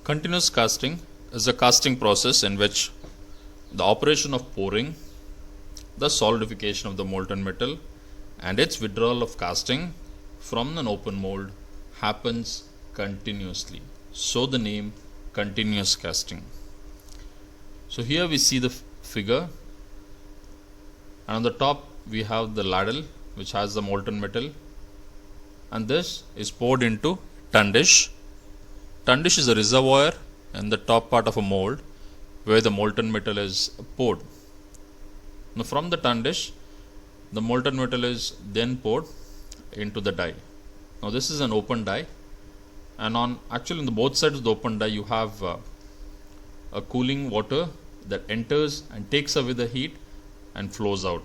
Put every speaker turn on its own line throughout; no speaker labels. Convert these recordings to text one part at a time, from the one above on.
Continuous casting is a casting process in which the operation of pouring, the solidification of the molten metal, and its withdrawal of casting from an open mold happens continuously. So the name continuous casting. So here we see the figure, and on the top we have the ladle which has the molten metal, and this is poured into tundish. Tundish is a reservoir in the top part of a mold where the molten metal is poured. Now from the tundish, the molten metal is then poured into the die. Now this is an open die, and on the both sides of the open die you have a cooling water that enters and takes away the heat and flows out.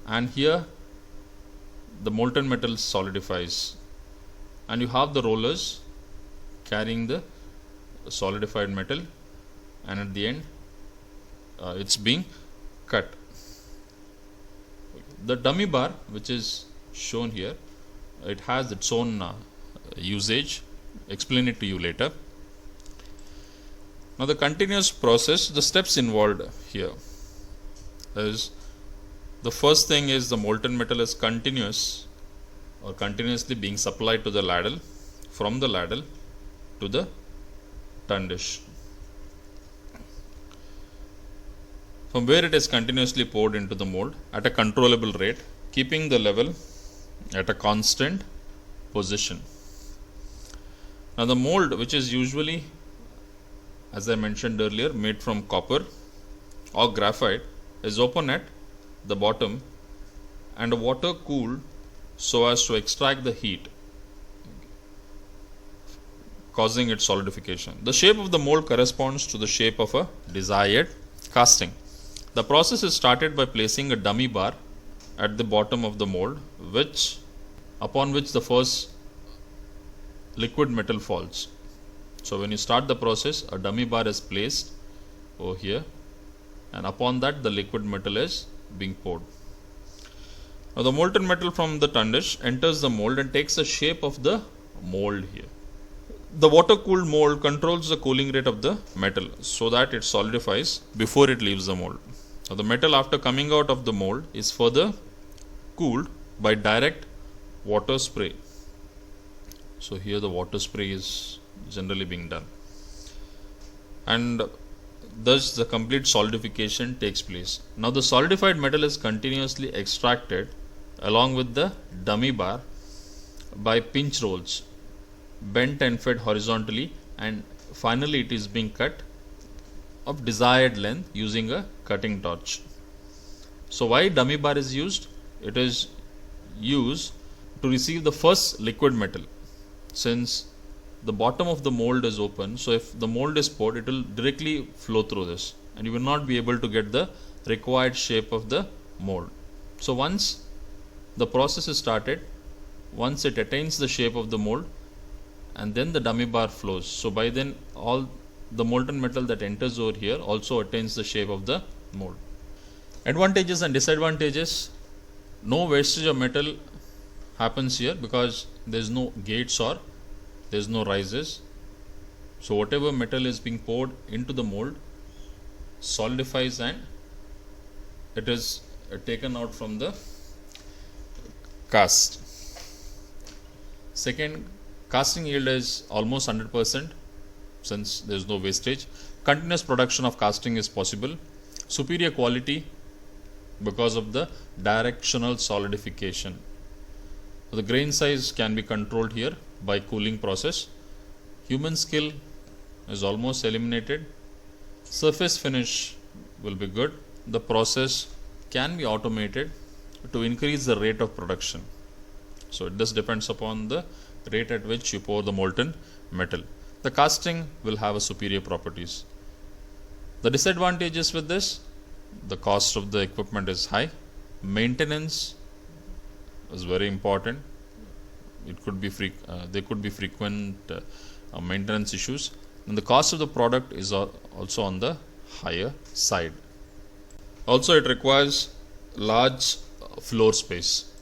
And here the molten metal solidifies, and you have the rollers carrying the solidified metal, and at the end it's being cut. The dummy bar which is shown here, it has its own usage. Explain it to you later. Now the continuous process, the steps involved here is, the first thing is the molten metal is continuous or continuously being supplied to the ladle, from the ladle to the tundish, from where it is continuously poured into the mold at a controllable rate, keeping the level at a constant position. Now the mold, which is usually, as I mentioned earlier, made from copper or graphite, is open at the bottom and water cooled so as to extract the heat, causing its solidification. The shape of the mold corresponds to the shape of a desired casting. The process is started by placing a dummy bar at the bottom of the mold, upon which the first liquid metal falls. So when you start the process, a dummy bar is placed over here, and upon that the liquid metal is being poured. Now the molten metal from the tundish enters the mold and takes the shape of the mold here. The water cooled mold controls the cooling rate of the metal so that it solidifies before it leaves the mold. Now the metal, after coming out of the mold, is further cooled by direct water spray. So here the water spray is generally being done, and thus the complete solidification takes place. Now the solidified metal is continuously extracted along with the dummy bar by pinch rolls, bent and fed horizontally, and finally it is being cut of desired length using a cutting torch. So why dummy bar is used? It is used to receive the first liquid metal, since the bottom of the mold is open. So if the mold is poured, it will directly flow through this, and you will not be able to get the required shape of the mold. So once the process is started, once it attains the shape of the mold, and then the dummy bar flows. So by then all the molten metal that enters over here also attains the shape of the mold. Advantages and disadvantages: no wastage of metal happens here because there is no gates or there is no rises. So whatever metal is being poured into the mold solidifies and it is taken out from the cast. Second, casting yield is almost 100% since there is no wastage. Continuous production of casting is possible. Superior quality because of the directional solidification. The grain size can be controlled here by cooling process. Human skill is almost eliminated. Surface finish will be good. The process can be automated to increase the rate of production. So this depends upon the rate at which you pour the molten metal. The casting will have a superior properties. The disadvantages with this: the cost of the equipment is high. Maintenance is very important. It could be there could be frequent maintenance issues, and the cost of the product is also on the higher side. Also, it requires large floor space.